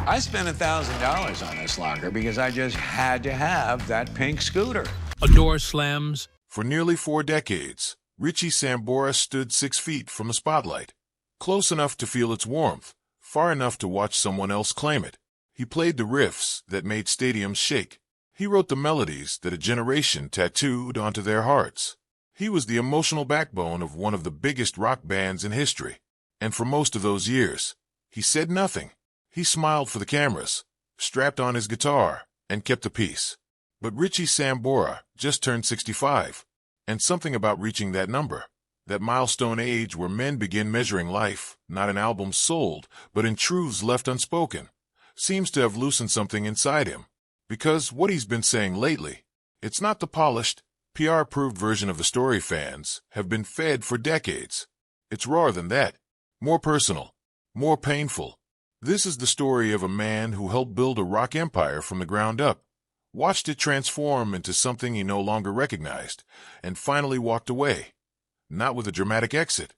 I spent $1,000 on this locker because I just had to have that pink scooter. A door slams. For nearly 4 decades, Richie Sambora stood 6 feet from the spotlight, close enough to feel its warmth, far enough to watch someone else claim it. He played the riffs that made stadiums shake. He wrote the melodies that a generation tattooed onto their hearts. He was the emotional backbone of one of the biggest rock bands in history. And for most of those years, he said nothing. He smiled for the cameras, strapped on his guitar, and kept the peace. But Richie Sambora just turned 65, and something about reaching that number, that milestone age where men begin measuring life, not in albums sold, but in truths left unspoken, seems to have loosened something inside him. Because what he's been saying lately, it's not the polished, PR-approved version of the story fans have been fed for decades. It's rawer than that, more personal, more painful. This is the story of a man who helped build a rock empire from the ground up, watched it transform into something he no longer recognized, and finally walked away, not with a dramatic exit,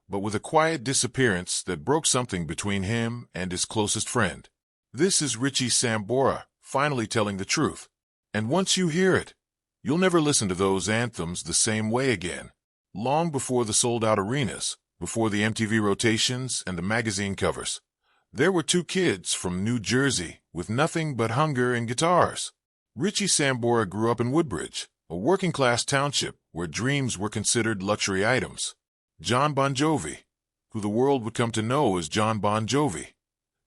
but with a quiet disappearance that broke something between him and his closest friend. This is Richie Sambora finally telling the truth. And once you hear it, you'll never listen to those anthems the same way again. Long before the sold-out arenas, before the MTV rotations and the magazine covers, there were 2 kids from New Jersey with nothing but hunger and guitars. Richie Sambora grew up in Woodbridge, a working-class township where dreams were considered luxury items. John Bon Jovi, who the world would come to know as John Bon Jovi,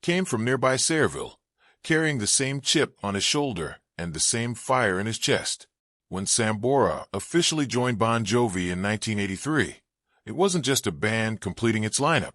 came from nearby Sayreville, carrying the same chip on his shoulder and the same fire in his chest. When Sambora officially joined Bon Jovi in 1983, it wasn't just a band completing its lineup.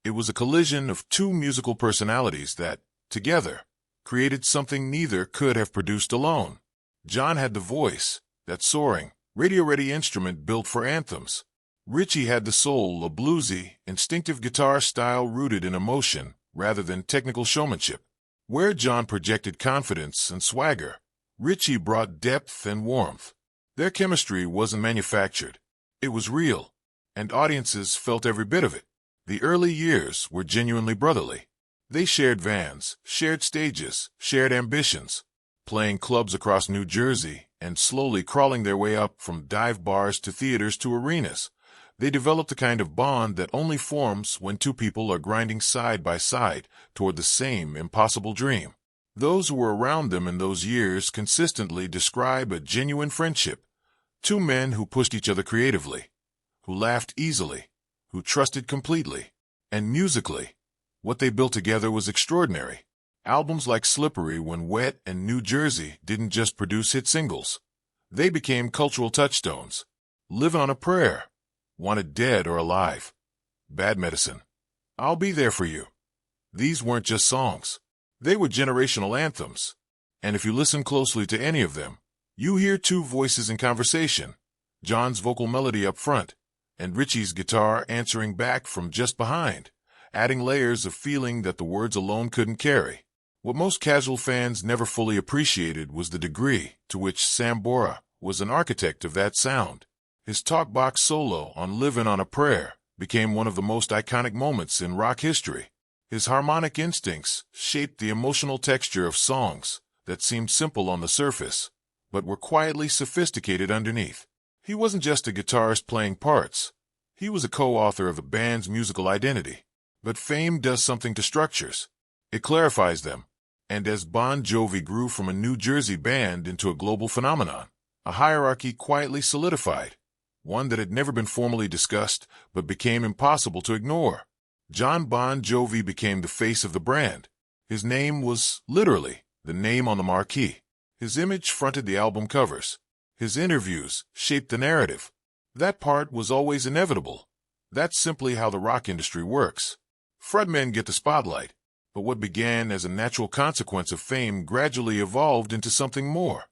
It was a collision of 2 musical personalities that, together, created something neither could have produced alone. John had the voice, that soaring, radio-ready instrument built for anthems. Richie had the soul, a bluesy, instinctive guitar style rooted in emotion rather than technical showmanship. Where John projected confidence and swagger, Richie brought depth and warmth. Their chemistry wasn't manufactured. It was real, and audiences felt every bit of it. The early years were genuinely brotherly. They shared vans, shared stages, shared ambitions, playing clubs across New Jersey and slowly crawling their way up from dive bars to theaters to arenas. They developed a kind of bond that only forms when 2 people are grinding side by side toward the same impossible dream. Those who were around them in those years consistently describe a genuine friendship. 2 men who pushed each other creatively, who laughed easily, who trusted completely. And musically, what they built together was extraordinary. Albums like Slippery When Wet and New Jersey didn't just produce hit singles. They became cultural touchstones. Livin' on a Prayer, Wanted Dead or Alive, Bad Medicine, I'll Be There For You. These weren't just songs. They were generational anthems. And if you listen closely to any of them, you hear 2 voices in conversation, John's vocal melody up front, and Richie's guitar answering back from just behind, adding layers of feeling that the words alone couldn't carry. What most casual fans never fully appreciated was the degree to which Sambora was an architect of that sound. His talkbox solo on Livin' on a Prayer became one of the most iconic moments in rock history. His harmonic instincts shaped the emotional texture of songs that seemed simple on the surface, but were quietly sophisticated underneath. He wasn't just a guitarist playing parts. He was a co-author of a band's musical identity. But fame does something to structures. It clarifies them. And as Bon Jovi grew from a New Jersey band into a global phenomenon, a hierarchy quietly solidified, one that had never been formally discussed but became impossible to ignore. John Bon Jovi became the face of the brand. His name was, literally, the name on the marquee. His image fronted the album covers. His interviews shaped the narrative. That part was always inevitable. That's simply how the rock industry works. Frontmen get the spotlight, but what began as a natural consequence of fame gradually evolved into something more,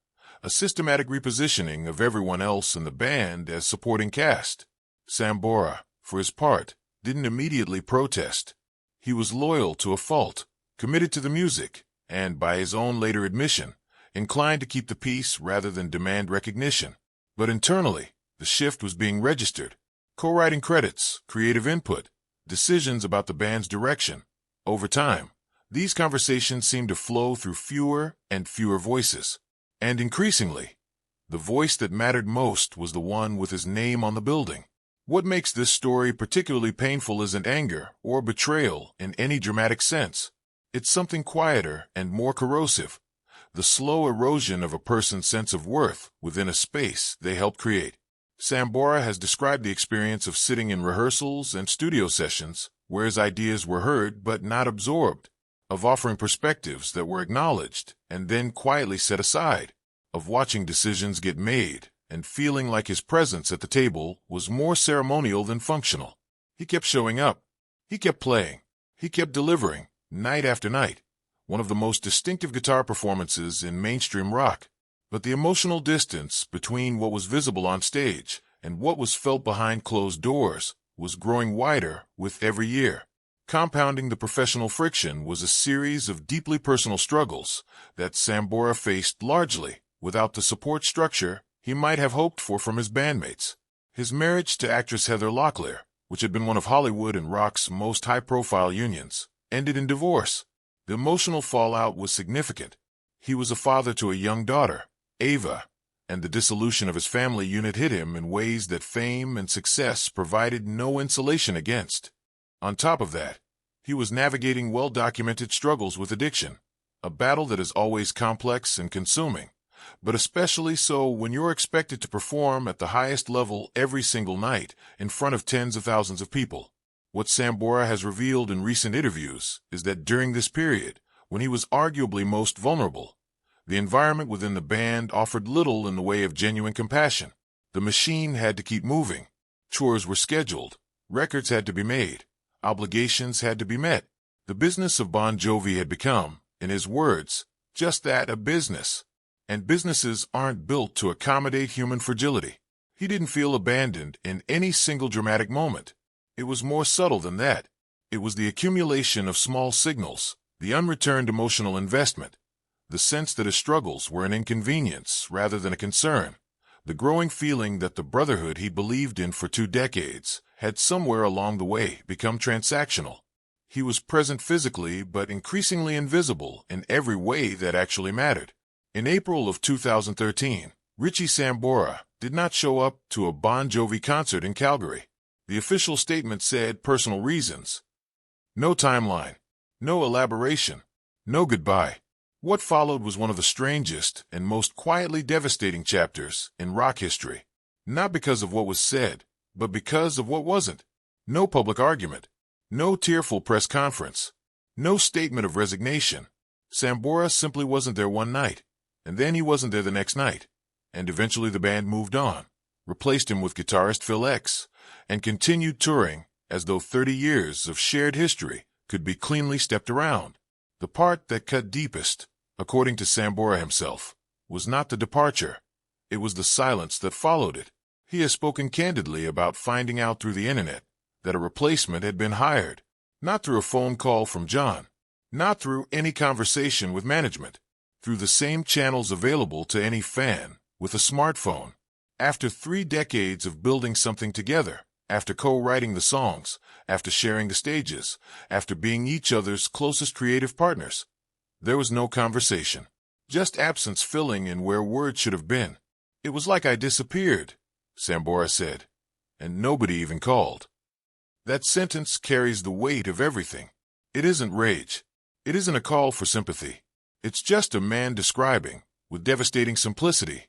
a systematic repositioning of everyone else in the band as supporting cast. Sambora, for his part, didn't immediately protest. He was loyal to a fault, committed to the music, and, by his own later admission, inclined to keep the peace rather than demand recognition. But internally, the shift was being registered. Co-writing credits, creative input, decisions about the band's direction. Over time, These conversations seemed to flow through fewer and fewer voices. And increasingly, the voice that mattered most was the one with his name on the building. What makes this story particularly painful isn't anger or betrayal in any dramatic sense. It's something quieter and more corrosive. The slow erosion of a person's sense of worth within a space they helped create. Sambora has described the experience of sitting in rehearsals and studio sessions where his ideas were heard but not absorbed, of offering perspectives that were acknowledged and then quietly set aside, of watching decisions get made and feeling like his presence at the table was more ceremonial than functional. He kept showing up. He kept playing. He kept delivering, night after night, one of the most distinctive guitar performances in mainstream rock. But the emotional distance between what was visible on stage and what was felt behind closed doors was growing wider with every year. Compounding the professional friction was a series of deeply personal struggles that Sambora faced largely without the support structure he might have hoped for from his bandmates. His marriage to actress Heather Locklear, which had been one of Hollywood and rock's most high-profile unions, ended in divorce. The emotional fallout was significant. He was a father to a young daughter, Ava, and the dissolution of his family unit hit him in ways that fame and success provided no insulation against. On top of that, he was navigating well-documented struggles with addiction, a battle that is always complex and consuming, but especially so when you're expected to perform at the highest level every single night in front of tens of thousands of people. What Sambora has revealed in recent interviews is that during this period, when he was arguably most vulnerable, the environment within the band offered little in the way of genuine compassion. The machine had to keep moving. Chores were scheduled. Records had to be made. Obligations had to be met. The business of Bon Jovi had become, in his words, just that, a business. And businesses aren't built to accommodate human fragility. He didn't feel abandoned in any single dramatic moment. It was more subtle than that. It was the accumulation of small signals, the unreturned emotional investment, the sense that his struggles were an inconvenience rather than a concern, the growing feeling that the brotherhood he believed in for 2 decades had somewhere along the way become transactional. He was present physically but increasingly invisible in every way that actually mattered. In April of 2013, Richie Sambora did not show up to a Bon Jovi concert in Calgary. The official statement said personal reasons. No timeline, no elaboration, no goodbye. What followed was one of the strangest and most quietly devastating chapters in rock history. Not because of what was said, but because of what wasn't. No public argument, no tearful press conference, no statement of resignation. Sambora simply wasn't there one night. And then he wasn't there the next night, and eventually the band moved on, replaced him with guitarist Phil X, and continued touring as though 30 years of shared history could be cleanly stepped around. The part that cut deepest, according to Sambora himself, was not the departure. It was the silence that followed it. He has spoken candidly about finding out through the internet that a replacement had been hired, not through a phone call from John, not through any conversation with management, through the same channels available to any fan with a smartphone. After 3 decades of building something together, after co-writing the songs, after sharing the stages, after being each other's closest creative partners, there was no conversation, just absence filling in where words should have been. It was like I disappeared, Sambora said, and nobody even called. That sentence carries the weight of everything. It isn't rage. It isn't a call for sympathy. It's just a man describing, with devastating simplicity,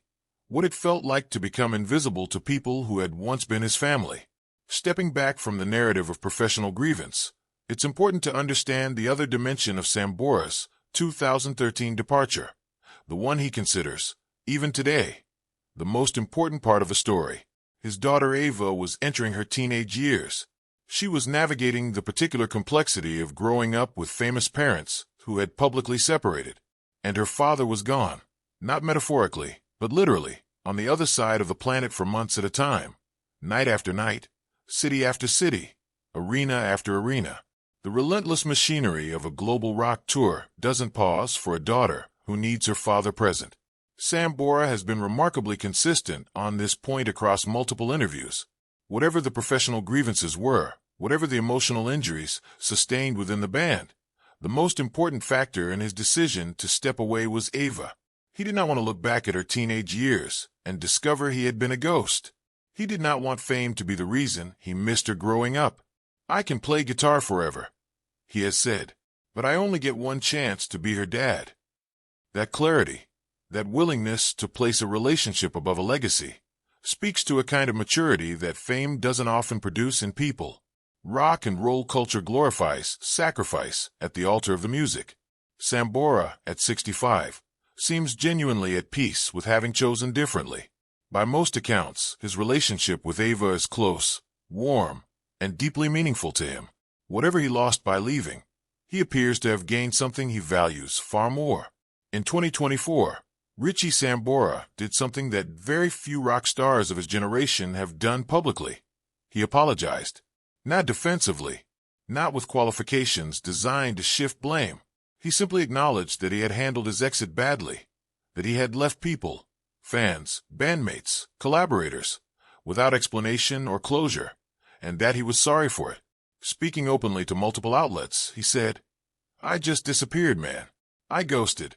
what it felt like to become invisible to people who had once been his family. Stepping back from the narrative of professional grievance, it's important to understand the other dimension of Sambora's 2013 departure, the one he considers, even today, the most important part of the story. His daughter Ava was entering her teenage years. She was navigating the particular complexity of growing up with famous parents who had publicly separated, and her father was gone, not metaphorically, but literally, on the other side of the planet for months at a time, night after night, city after city, arena after arena. The relentless machinery of a global rock tour doesn't pause for a daughter who needs her father present. Sambora has been remarkably consistent on this point across multiple interviews. Whatever the professional grievances were, whatever the emotional injuries sustained within the band, The most important factor in his decision to step away was Ava. He did not want to look back at her teenage years and discover he had been a ghost. He did not want fame to be the reason he missed her growing up. "I can play guitar forever," he has said, "but I only get one chance to be her dad." That clarity, that willingness to place a relationship above a legacy, speaks to a kind of maturity that fame doesn't often produce in people. Rock and roll culture glorifies sacrifice at the altar of the music. Sambora, at 65, seems genuinely at peace with having chosen differently. By most accounts, his relationship with Ava is close, warm, and deeply meaningful to him. Whatever he lost by leaving, he appears to have gained something he values far more. In 2024, Richie Sambora did something that very few rock stars of his generation have done publicly. He apologized. Not defensively, not with qualifications designed to shift blame. He simply acknowledged that he had handled his exit badly, that he had left people, fans, bandmates, collaborators, without explanation or closure, and that he was sorry for it. Speaking openly to multiple outlets, he said, "I just disappeared, man. I ghosted."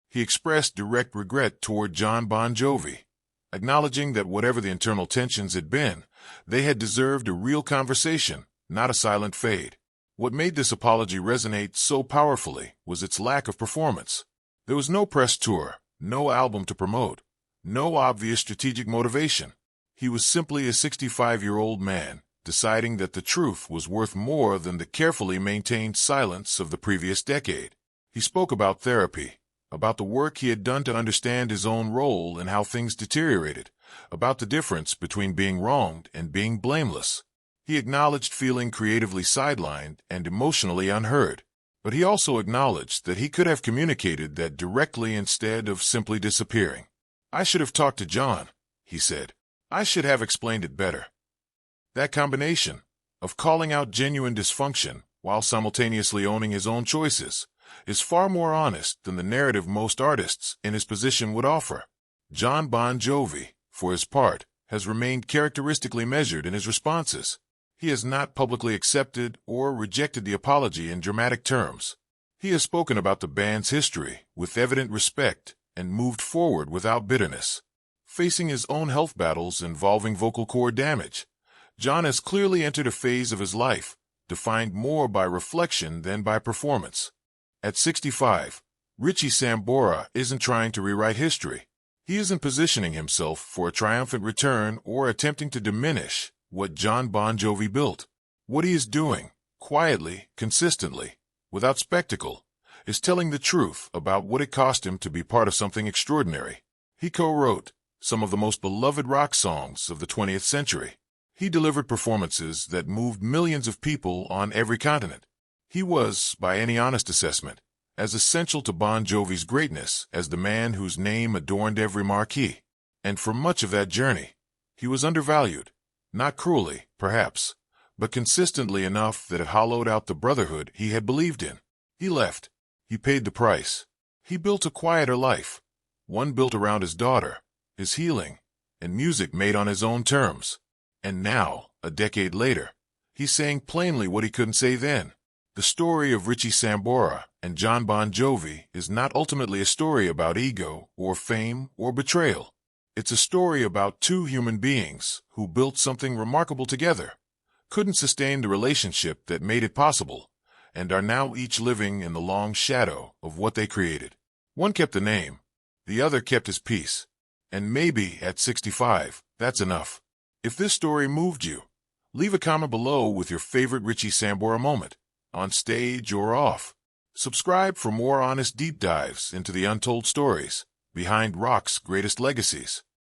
He expressed direct regret toward Jon Bon Jovi, acknowledging that whatever the internal tensions had been, they had deserved a real conversation, not a silent fade. What made this apology resonate so powerfully was its lack of performance. There was no press tour, no album to promote, no obvious strategic motivation. He was simply a 65-year-old man, deciding that the truth was worth more than the carefully maintained silence of the previous decade. He spoke about therapy, about the work he had done to understand his own role and how things deteriorated, about the difference between being wronged and being blameless. He acknowledged feeling creatively sidelined and emotionally unheard, but he also acknowledged that he could have communicated that directly instead of simply disappearing. "I should have talked to John," he said. "I should have explained it better." That combination of calling out genuine dysfunction while simultaneously owning his own choices is far more honest than the narrative most artists in his position would offer. Jon Bon Jovi, for his part, has remained characteristically measured in his responses. He has not publicly accepted or rejected the apology in dramatic terms. He has spoken about the band's history with evident respect and moved forward without bitterness. Facing his own health battles involving vocal cord damage, Jon has clearly entered a phase of his life defined more by reflection than by performance. At 65, Richie Sambora isn't trying to rewrite history. He isn't positioning himself for a triumphant return or attempting to diminish what Jon Bon Jovi built. What he is doing, quietly, consistently, without spectacle, is telling the truth about what it cost him to be part of something extraordinary. He co-wrote some of the most beloved rock songs of the 20th century. He delivered performances that moved millions of people on every continent. He was, by any honest assessment, as essential to Bon Jovi's greatness as the man whose name adorned every marquee. And for much of that journey, he was undervalued. Not cruelly, perhaps, but consistently enough that it hollowed out the brotherhood he had believed in. He left. He paid the price. He built a quieter life, one built around his daughter, his healing, and music made on his own terms. And now, a decade later, he's saying plainly what he couldn't say then. The story of Richie Sambora and Jon Bon Jovi is not ultimately a story about ego or fame or betrayal. It's a story about two human beings who built something remarkable together, couldn't sustain the relationship that made it possible, and are now each living in the long shadow of what they created. One kept the name, the other kept his peace, and maybe at 65, that's enough. If this story moved you, leave a comment below with your favorite Richie Sambora moment, on stage or off. Subscribe for more honest deep dives into the untold stories behind rock's greatest legacies.